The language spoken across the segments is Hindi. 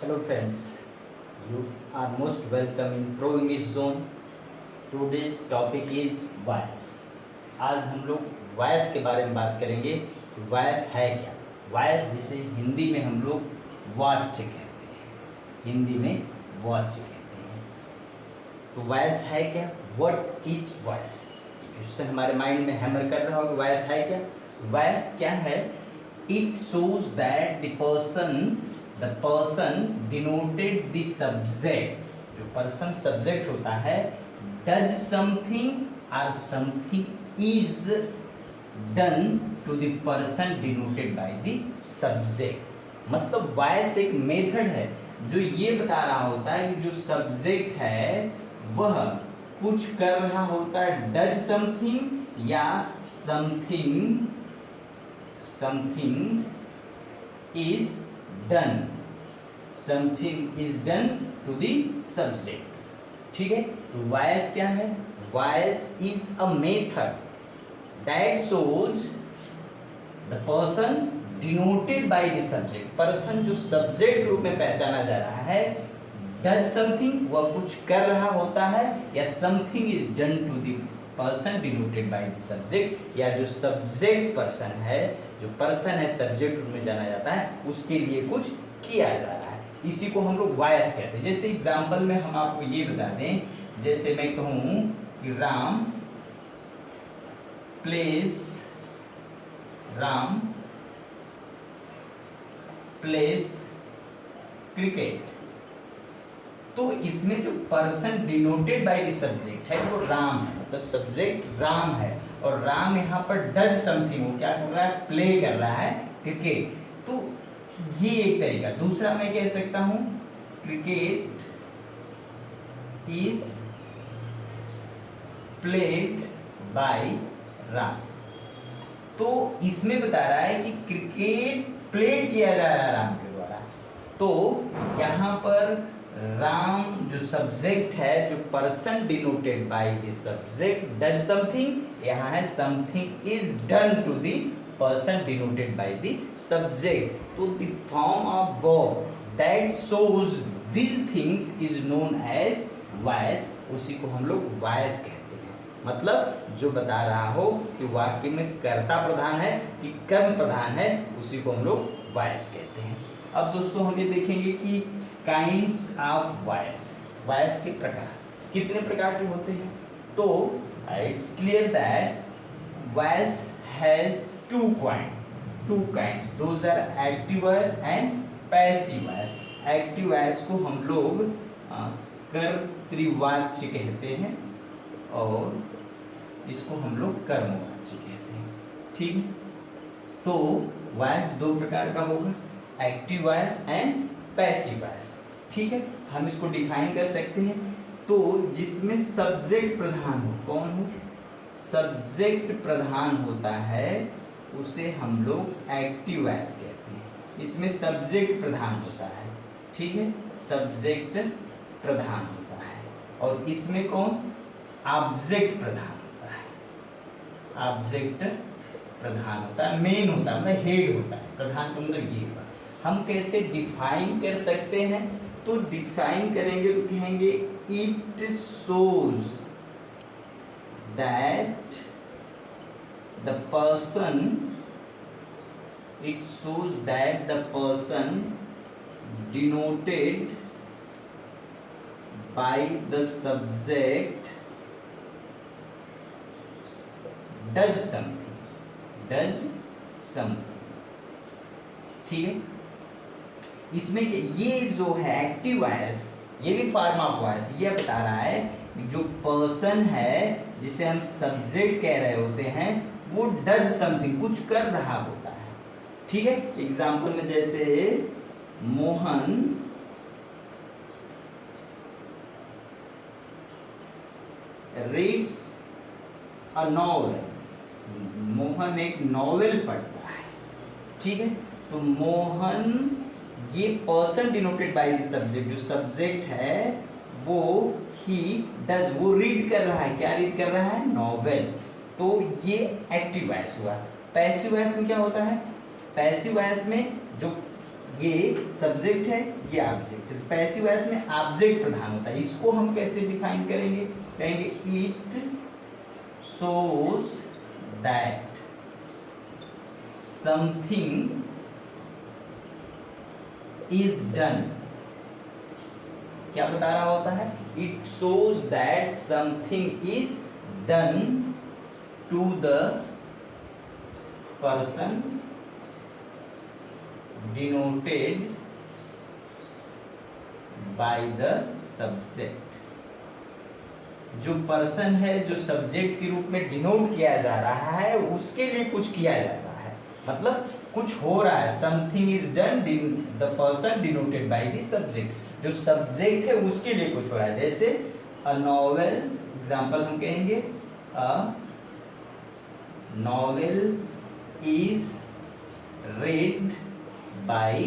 Hello friends, you are most welcome in Pro English Zone. Today's topic is voice. आज हम लोग वॉइस के बारे में बात करेंगे कि वॉइस है क्या। वॉइस जिसे हिंदी में हम लोग वॉच कहते हैं, हिंदी में वॉच कहते हैं। तो वॉइस है क्या, व्हाट इज वॉइस। क्वेश्चन हमारे माइंड में हैमर कर रहा हो कि वॉइस है क्या। वॉइस क्या है? It shows that the person denoted the subject, जो पर्सन सब्जेक्ट होता है, डज समथिंग और something is done to the person denoted by the subject. मतलब वॉइस एक मेथड है जो ये बता रहा होता है कि जो सब्जेक्ट है वह कुछ कर रहा होता है, डज समथिंग या something is done, something is done to the subject। ठीक है, तो वॉइस क्या है? Voice is a method that shows the person denoted by the subject. Person जो सब्जेक्ट के रूप में पहचाना जा रहा है, डज समथिंग, वह कुछ कर रहा होता है, या something is done to the person denoted by the subject, या जो सब्जेक्ट पर्सन है, जो पर्सन है सब्जेक्ट रूप में जाना जाता है, उसके लिए कुछ किया जा रहा है। इसी को हम लोग वॉइस कहते हैं। जैसे एग्जांपल में हम आपको ये बता दें, जैसे मैं कहूँ कि राम प्लेस क्रिकेट, तो इसमें जो person denoted by the subject है वो राम है, मतलब सब्जेक्ट राम है, और राम यहाँ पर डज समथिंग, वो क्या कर रहा है? प्ले कर रहा है क्रिकेट। तो ये एक तरीका। दूसरा मैं कह सकता हूँ cricket is played by Ram. तो इसमें बता रहा है कि क्रिकेट प्लेड किया जा रहा है राम के द्वारा। तो यहाँ पर राम जो सब्जेक्ट है, जो person denoted by the subject does something, यहाँ है something is done to the person denoted by the subject. तो the form of verb that shows this things is known as voice. उसी को हम लोग वॉइस कहते हैं। मतलब जो बता रहा हो कि वाक्य में कर्ता प्रधान है कि कर्म प्रधान है, उसी को हम लोग वॉइस कहते हैं। अब दोस्तों हम ये देखेंगे कि काइंड्स ऑफ वॉइस, वॉइस के प्रकार कितने प्रकार के होते हैं। तो it's clear that voice has two kinds, those are active voice and passive voice. Active voice को हम लोग कर्तृवाच्य कहते हैं और इसको हम लोग कर्मवाच्य कहते हैं। ठीक है, तो वॉइस दो प्रकार का होगा, active voice and passive voice. ठीक है, हम इसको डिफाइन कर सकते हैं। तो जिसमें सब्जेक्ट प्रधान हो, कौन हो? सब्जेक्ट प्रधान होता है, उसे हम लोग एक्टिव वॉइस कहते हैं। इसमें सब्जेक्ट प्रधान होता है, ठीक है, सब्जेक्ट प्रधान होता है। और इसमें कौन? ऑब्जेक्ट प्रधान होता है, ऑब्जेक्ट प्रधान होता है, मेन होता है, मतलब हेड होता है। प्रधान का मतलब ये होगा। हम कैसे डिफाइन कर सकते हैं? तो डिफाइन करेंगे तो कहेंगे it shows that the person denoted by the subject does something. ठीक है, इसमें ये जो है एक्टिव वॉइस, ये भी फॉर्म ऑफ वॉइस, ये बता रहा है कि जो पर्सन है जिसे हम सब्जेक्ट कह रहे होते हैं, वो डज समथिंग, कुछ कर रहा होता है। ठीक है, एग्जाम्पल में जैसे Mohan reads a novel, Mohan एक नॉवेल पढ़ता है। ठीक है, तो मोहन, ये person denoted by the subject, जो सब्जेक्ट है वो ही डज, वो रीड कर रहा है। क्या रीड कर रहा है? नॉवेल। तो ये एक्टिव वॉइस हुआ। पैसिव वॉइस में क्या होता है? पैसिव वॉइस में जो ये सब्जेक्ट है, ये ऑब्जेक्ट है। पैसिव वॉइस में ऑब्जेक्ट प्रधान होता है। इसको हम कैसे डिफाइन करेंगे? कहेंगे it shows that something is done. क्या बता रहा होता है? It shows that something is done to the person denoted by the subject. जो पर्सन है, जो सब्जेक्ट के रूप में डिनोट किया जा रहा है, उसके लिए कुछ किया जाता है, मतलब कुछ हो रहा है। Something is done the person denoted by the subject. जो सब्जेक्ट है उसके लिए कुछ हो रहा है। जैसे अ नॉवेल, एग्जाम्पल हम कहेंगे a novel is read by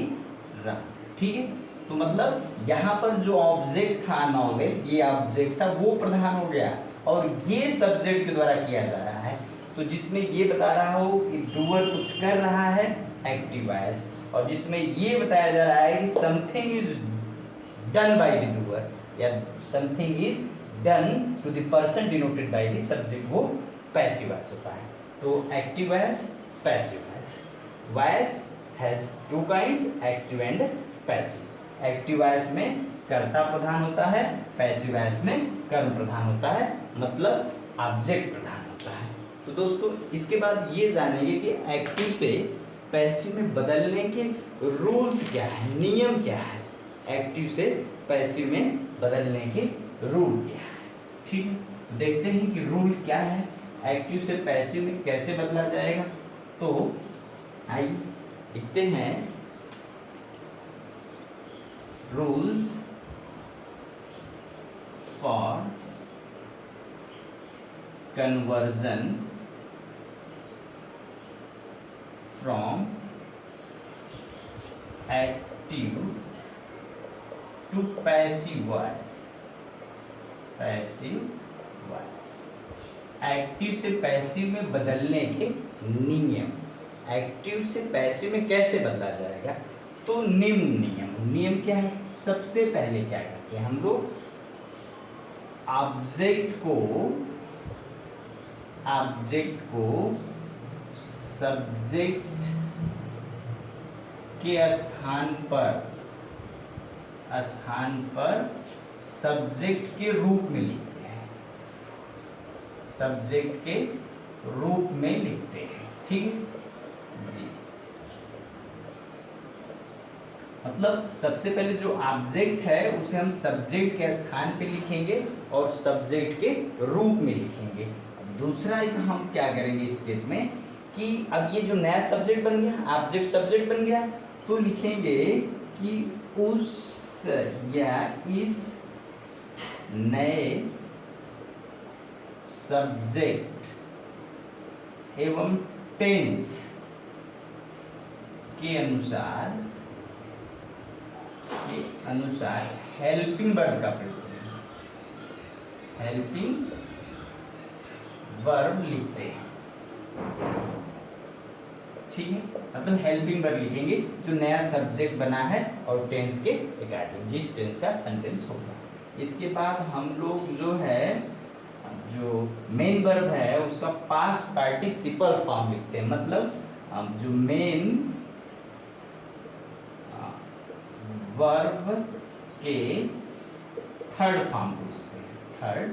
Ram. ठीक है, तो मतलब यहाँ पर जो ऑब्जेक्ट था नॉवेल, ये ऑब्जेक्ट था, वो प्रधान हो गया और ये सब्जेक्ट के द्वारा किया जा रहा है। तो जिसमें ये बता रहा हो कि डूअर कुछ कर रहा है, एक्टिव वॉइस, और जिसमें ये बताया जा रहा है कि something is done by the doer या something is done to the person denoted by the subject, वो पैसिव वॉइस होता है। तो active voice, passive voice. Voice has two kinds, active and passive. Active voice में कर्ता प्रधान होता है, पैसिव वॉइस में कर्म प्रधान होता है, मतलब ऑब्जेक्ट प्रधान होता है। तो दोस्तों इसके बाद ये जानेंगे कि एक्टिव से पैसिव में बदलने के रूल्स क्या है, नियम क्या है। एक्टिव से पैसिव में बदलने के रूल क्या है। ठीक है, देखते हैं कि रूल क्या है, एक्टिव से पैसिव में कैसे बदला जाएगा। तो आइए लिखते हैं rules for conversion from active to passive voice. Passive voice, active से पैसिव में बदलने के नियम। एक्टिव से पैसिव में कैसे बदला जाएगा? तो निम्न नियम क्या है? सबसे पहले क्या करते हैं हम लोग? ऑब्जेक्ट को सब्जेक्ट के स्थान पर सब्जेक्ट के रूप में लिखते हैं। सब्जेक्ट के रूप में लिखते हैं। ठीक है जी, मतलब सबसे पहले जो ऑब्जेक्ट है उसे हम सब्जेक्ट के स्थान पे लिखेंगे और सब्जेक्ट के रूप में लिखेंगे। दूसरा एक हम क्या करेंगे इस स्टेप में कि अब ये जो नया सब्जेक्ट बन गया, ऑब्जेक्ट सब्जेक्ट बन गया, तो लिखेंगे कि उस या इस नए सब्जेक्ट एवं टेंस के अनुसार हेल्पिंग वर्ब का प्रयोग करेंगे। हेल्पिंग वर्ब लिखते हैं। ठीक है, मतलब हेल्पिंग वर्ब लिखेंगे जो नया सब्जेक्ट बना है और टेंस के अकॉर्डिंग, जिस टेंस का सेंटेंस होगा। इसके बाद हम लोग जो मेन वर्ब है उसका पास्ट पार्टिसिपल फॉर्म लिखते हैं। मतलब जो मेन वर्ब के थर्ड फॉर्म को लिखते हैं। थर्ड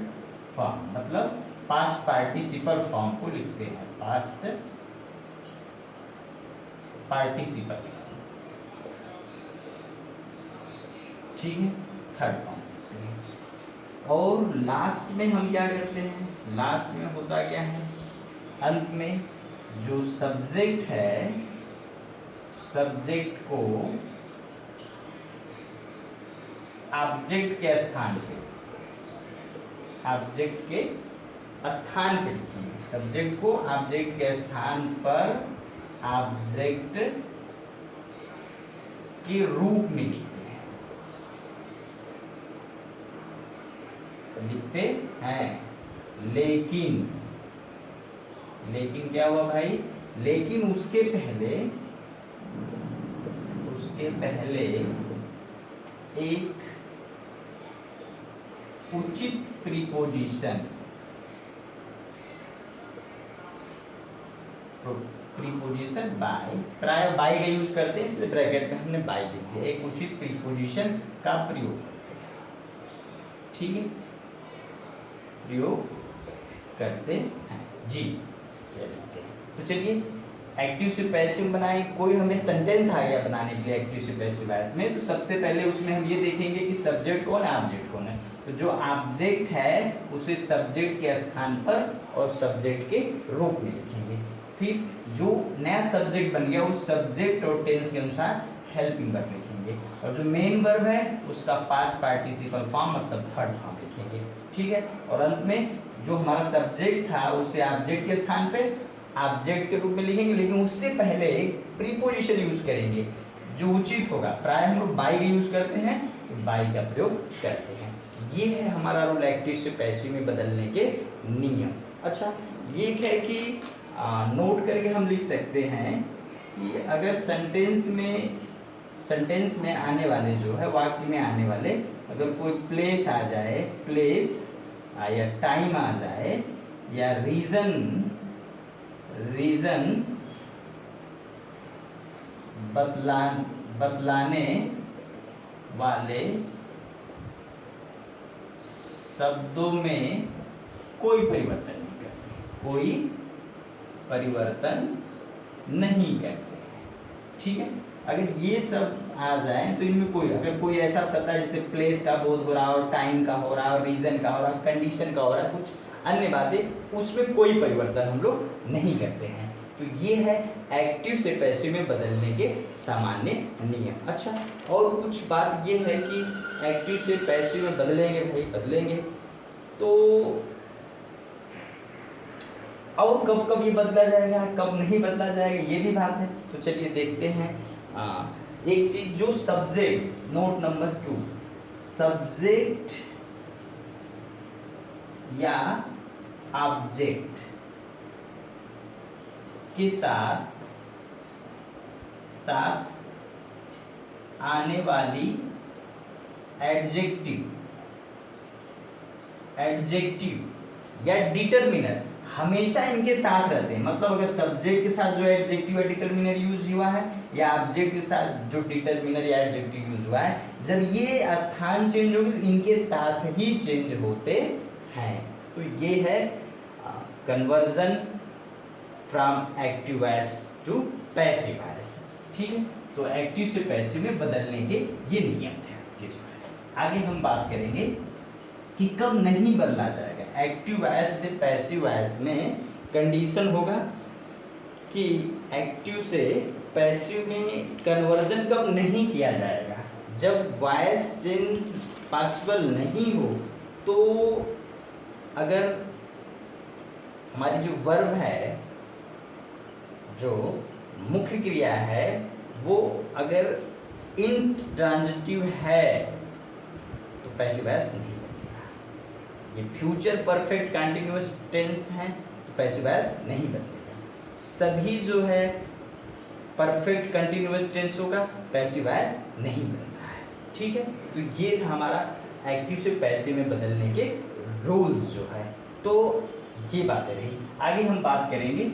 फॉर्म मतलब पास्ट पार्टिसिपल फॉर्म को लिखते हैं। पास्ट पार्टिसिपल, ठीक है, थर्ड फॉर्म। और लास्ट में हम क्या करते हैं? लास्ट में होता क्या है? अंत में जो सब्जेक्ट है, सब्जेक्ट को ऑब्जेक्ट के स्थान पे, ऑब्जेक्ट के स्थान पे लिखेंगे। सब्जेक्ट को ऑब्जेक्ट के स्थान पर ऑब्जेक्ट के रूप में लिखते हैं। लिखते हैं लेकिन क्या हुआ भाई? लेकिन उसके उसके पहले एक उचित प्रीपोजिशन बाय, प्राय बाय का यूज करते हैं इसलिए ब्रैकेट में हमने बाय लिख दिया, एक उचित प्रीपोजिशन का प्रयोग करते हैं, ठीक है, प्रयोग करते हैं जी। तो चलिए एक्टिव से पैसिव बनाए, कोई हमें सेंटेंस आ गया बनाने के लिए एक्टिव से पैसिव वॉइस में, तो सबसे पहले उसमें हम ये देखेंगे कि सब्जेक्ट कौन है, ऑब्जेक्ट कौन है। तो जो ऑब्जेक्ट है उसे सब्जेक्ट के स्थान पर और सब्जेक्ट के रूप में लिखेंगे। फिर जो नया सब्जेक्ट बन गया उस सब्जेक्ट और टेंस के अनुसार हेल्पिंग वर्ब लिखेंगे, और जो मेन वर्ब है उसका पास्ट पार्टिसिपल फॉर्म मतलब थर्ड फॉर्म लिखेंगे, ठीक है। और अंत में जो हमारा सब्जेक्ट था उसे ऑब्जेक्ट के स्थान पे ऑब्जेक्ट के रूप में लिखेंगे, लेकिन उससे पहले एक प्रीपोजिशन यूज करेंगे जो उचित होगा। प्राय हम लोग बाय का यूज करते हैं, तो बाय का प्रयोग करते हैं। ये है हमारा रूल एक्टिव से पैसिव में बदलने के नियम। अच्छा, ये है कि नोट करके हम लिख सकते हैं कि अगर सेंटेंस में आने वाले जो है, वाक्य में आने वाले अगर कोई प्लेस आ जाए, प्लेस या टाइम आ जाए, या रीजन बतलाने वाले शब्दों में कोई परिवर्तन नहीं करते, ठीक है। अगर ये सब आ जाए तो इनमें अगर कोई ऐसा शब्द है जैसे प्लेस का बोध हो रहा है और टाइम का हो रहा है और रीजन का हो रहा है, कंडीशन का हो रहा है, कुछ अन्य बातें, उसमें कोई परिवर्तन हम लोग नहीं करते हैं। तो ये है एक्टिव से पैसिव में बदलने के सामान्य नियम। अच्छा, और कुछ बात ये है कि एक्टिव से पैसिव में बदलेंगे भाई, बदलेंगे तो और कब कब ये बदला जाएगा, कब नहीं बदला जाएगा, ये भी बात है। तो चलिए देखते हैं। एक चीज, जो सब्जेक्ट, नोट नंबर 2, सब्जेक्ट या ऑब्जेक्ट के साथ आने वाली एडजेक्टिव या डिटरमिनर हमेशा इनके साथ रहते हैं। मतलब अगर सब्जेक्ट के साथ जो एडजेक्टिव या डिटरमिनर यूज हुआ है, या ऑब्जेक्ट के साथ जो डिटरमिनर या एडजेक्टिव यूज हुआ है, जब ये स्थान चेंज होगी तो इनके साथ ही चेंज होते हैं। तो ये है conversion from active voice to passive voice, ठीक है। तो एक्टिव से पैसिव में बदलने के ये नियम है। आगे हम बात करेंगे कि कब नहीं बदला जाएगा। एक्टिव वॉइस से पैसिव वॉइस में कंडीशन होगा कि एक्टिव से पैसिव में कन्वर्जन कब नहीं किया जाएगा, जब वॉइस चेंज पॉसिबल नहीं हो। तो अगर हमारी जो वर्ब है, जो मुख्य क्रिया है, वो अगर इंट्रांजिटिव है तो पैसिव वॉइस नहीं बदलेगा। ये फ्यूचर परफेक्ट कंटिन्यूअस टेंस है तो पैसिव वॉइस नहीं बदलेगा। सभी जो है परफेक्ट कंटिन्यूअस टेंस होगा, पैसिव वॉइस नहीं बदलता है, ठीक है। तो ये था हमारा एक्टिव से पैसिव में बदलने के रूल्स जो है। तो ये बातें रही। आगे हम बात करेंगे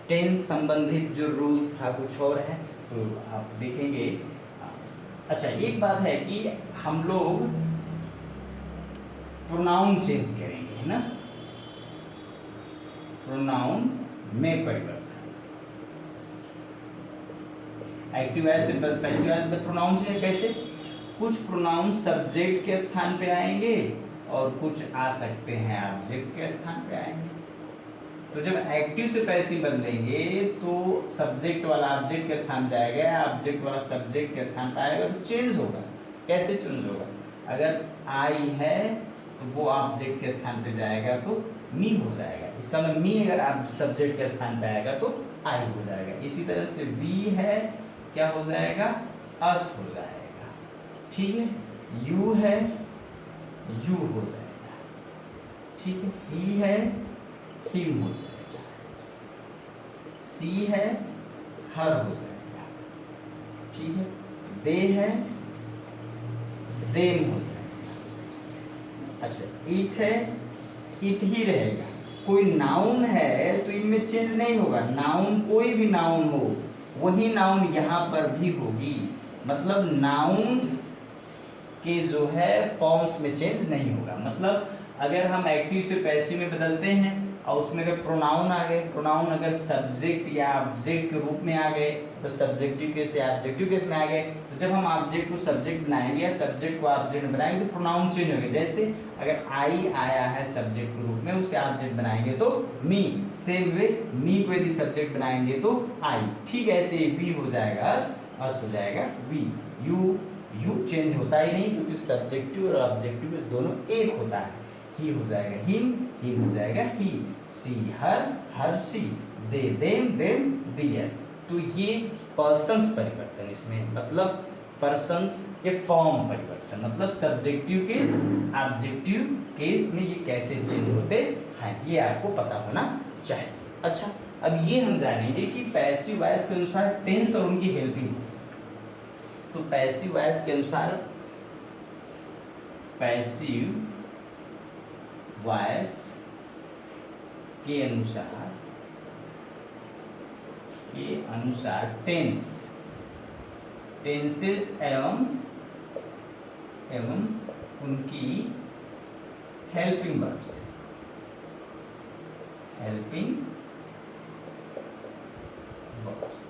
टेंस संबंधित जो रूल था कुछ और है, तो आप देखेंगे। अच्छा, एक बात है कि हम लोग प्रोनाउन चेंज करेंगे, है ना, प्रोनाउन में परिवर्तन। एक्टिव वॉइस से पैसिव वॉइस में प्रोनाउन चेंज कैसे? कुछ प्रोनाउन सब्जेक्ट के स्थान पे आएंगे और कुछ आ सकते हैं ऑब्जेक्ट के स्थान पे आएंगे। तो जब एक्टिव से पैसिव बदलेंगे तो सब्जेक्ट वाला ऑब्जेक्ट के स्थान पे आएगा, ऑब्जेक्ट वाला सब्जेक्ट के स्थान पे आएगा, तो चेंज होगा। कैसे चेंज होगा? अगर आई है तो वो ऑब्जेक्ट के स्थान पे जाएगा तो मी हो जाएगा। इसका मतलब मी अगर आप सब्जेक्ट के स्थान पे आएगा तो आई हो जाएगा। इसी तरह से वी है, क्या हो जाएगा? अस हो जाएगा, ठीक है। यू है, यू हो जाएगा, ठीक है। ही है, हिम हो जाएगा। सी है, हर हो जाएगा, ठीक है, दे है, देम हो जाएगा। अच्छा, इट है, इट ही रहेगा। कोई नाउन है तो इनमें चेंज नहीं होगा। नाउन कोई भी नाउन हो, वही नाउन यहाँ पर भी होगी। मतलब नाउन के जो है फॉर्म्स में चेंज नहीं होगा। मतलब अगर हम एक्टिव से पैसिव में बदलते हैं और उसमें अगर प्रोनाउन आ गए, प्रोनाउन अगर सब्जेक्ट या ऑब्जेक्ट के रूप में आ गए तो सब्जेक्टिव केस या ऑब्जेक्टिव केस में आ गए, तो जब हम ऑब्जेक्ट को सब्जेक्ट बनाएंगे या सब्जेक्ट को ऑब्जेक्ट बनाएंगे तो प्रोनाउन चेंज होंगे। जैसे अगर आई आया है सब्जेक्ट के रूप में, उसे ऑब्जेक्ट बनाएंगे तो मी। सेम वे मी को यदि सब्जेक्ट बनाएंगे तो आई। ठीक है, ऐसे वी हो जाएगा अस हो जाएगा वी। यू चेंज होता ही नहीं, क्योंकि सब्जेक्टिव और ऑब्जेक्टिव दोनों एक होता है। ही हो जाएगा हिम हो जाएगा ही। सी हर सी। They them there. तो ये पर्सन्स परिवर्तन इसमें, मतलब पर्सन्स के फॉर्म परिवर्तन, मतलब सब्जेक्टिव केस ऑब्जेक्टिव केस में ये कैसे चेंज होते हैं, ये आपको पता होना चाहिए। अच्छा, अब ये हम जानेंगे कि पैसिव वॉइस के अनुसार टेंस और उनकी हेल्पिंग। तो पैसिव वॉइस के अनुसार, पैसिव वॉइस के अनुसार टेंसेस एवं उनकी हेल्पिंग वर्ब्स,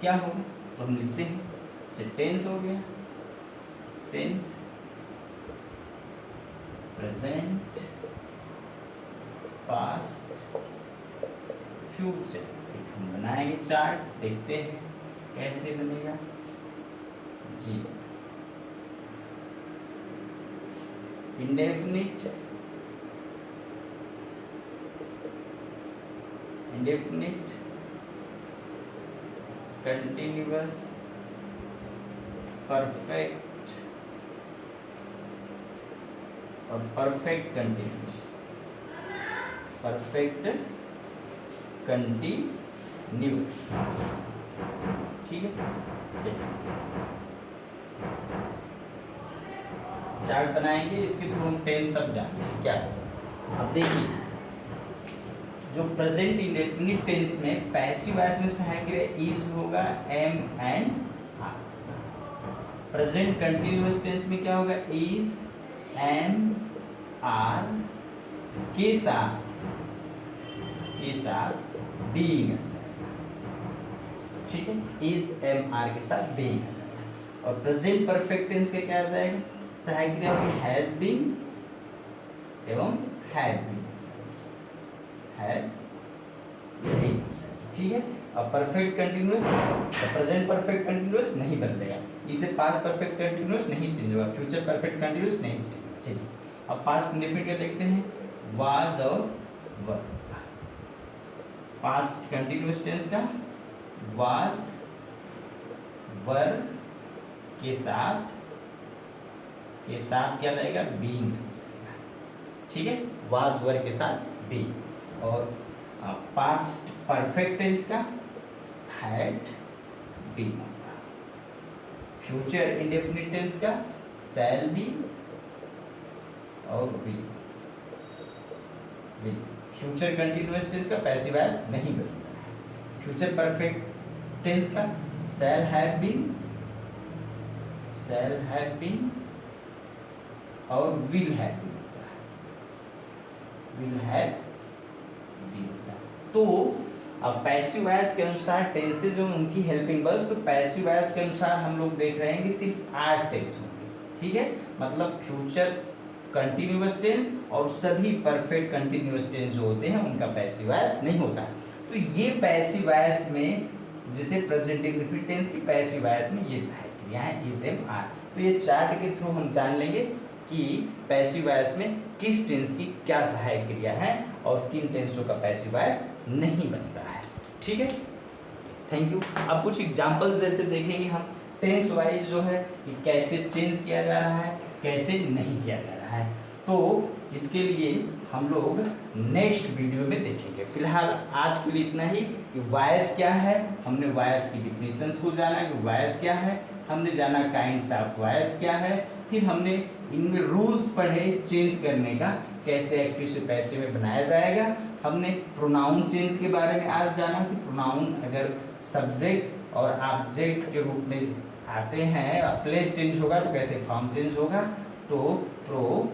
क्या होगा तो हम लिखते हैं। टेंस हो गया, टेंस प्रेजेंट पास्ट फ्यूचर। हम बनाएंगे चार्ट, देखते हैं कैसे बनेगा जी। इंडेफिनिट कंटिन्यूअस परफेक्ट और परफेक्ट कंटिन्यूअस, ठीक है। चलिए चार्ट बनाएंगे, इसके थ्रू हम टेंस सब जानेंगे क्या होगा। अब देखिए, जो प्रेजेंट इंडेफिनिट टेंस में पैसिव वॉइस में सहायक क्रिया इज होगा am and are. Present continuous tense में क्या होगा, इज एम आर के साथ बीइंग, ठीक है। इज एम आर के साथ बीइंग। और प्रेजेंट परफेक्ट टेंस के क्या आ जाएगा, सहायक क्रिया हैज बीन एवं हैड बीन, ठीक है। अब perfect continuous, present perfect continuous नहीं बदलेगा, इसे पास्ट परफेक्ट कंटिन्यूअस नहीं चेंज होगा, फ्यूचर परफेक्ट कंटिन्यूअस नहीं चेंज होगा। चलिए अब पास्ट इंडेफिनिट देखते हैं, वाज और वर। पास्ट कंटिन्यूअस टेंस का वाज वर के साथ क्या रहेगा, बीइंग, ठीक है। वाज वर के साथ बीइंग। और पास्ट परफेक्ट टेंस का had been. Future indefinite tense का शैल बी और विल। फ्यूचर कंटिन्यूअस टेंस का पैसिव वॉइस नहीं बदलता है। फ्यूचर परफेक्ट टेंस का शैल हैव बीन और विल हैव बीन होता है। तो अब पैसिव वॉइस के अनुसार टेंसेज और उनकी हेल्पिंग वर्ब्स, तो पैसिव वॉइस के अनुसार हम लोग देख रहे हैं कि सिर्फ 8 टेंस होंगे, ठीक है। मतलब फ्यूचर कंटिन्यूअस टेंस और सभी परफेक्ट कंटिन्यूअस टेंस जो होते हैं उनका पैसिव वॉइस नहीं होता है। तो ये पैसिव वॉइस में, जैसे प्रेजेंट इंडेफिनिट टेंस की पैसिव वॉइस में ये सहायक क्रिया है इज एम आर। तो ये चार्ट के थ्रू हम जान लेंगे कि पैसिव वॉइस में किस टेंस की क्या सहायक क्रिया है और किन टेंसों का पैसिव वॉइस नहीं बनता है, ठीक है। Thank you. अब कुछ एग्जांपल्स जैसे देखेंगे हम, टेंस वाइज जो है कि कैसे चेंज किया जा रहा है, कैसे नहीं किया जा रहा है। तो इसके लिए हम लोग नेक्स्ट वीडियो में देखेंगे। फिलहाल आज के लिए इतना ही कि वॉइस क्या है, हमने वॉइस की डिफिनेशंस को जाना कि वॉइस क्या है, हमने जाना काइंड्स ऑफ वॉइस क्या है, फिर हमने इनमें रूल्स पढ़े चेंज करने का, कैसे एक्टिव से पैसिव में बनाया जाएगा। हमने प्रोनाउन चेंज के बारे में आज जाना कि प्रोनाउन अगर सब्जेक्ट और ऑब्जेक्ट के रूप में आते हैं, प्लेस चेंज होगा तो कैसे फॉर्म चेंज होगा, तो प्रो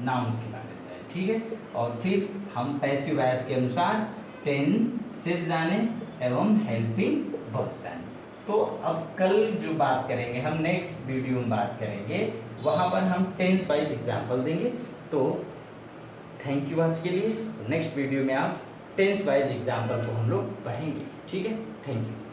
नाउन्स के बारे में, ठीक है। और फिर हम पैसिव वॉइस के अनुसार टेंसेस जाने एवं हेल्पिंग वर्ब्स जाने। तो अब कल जो बात करेंगे हम नेक्स्ट वीडियो में बात करेंगे, वहाँ पर हम टेंस वाइज एग्जाम्पल देंगे। तो थैंक यू आज के लिए। नेक्स्ट वीडियो में आप टेंस वाइज एग्जाम्पल को हम लोग पढ़ेंगे, ठीक है। Thank you.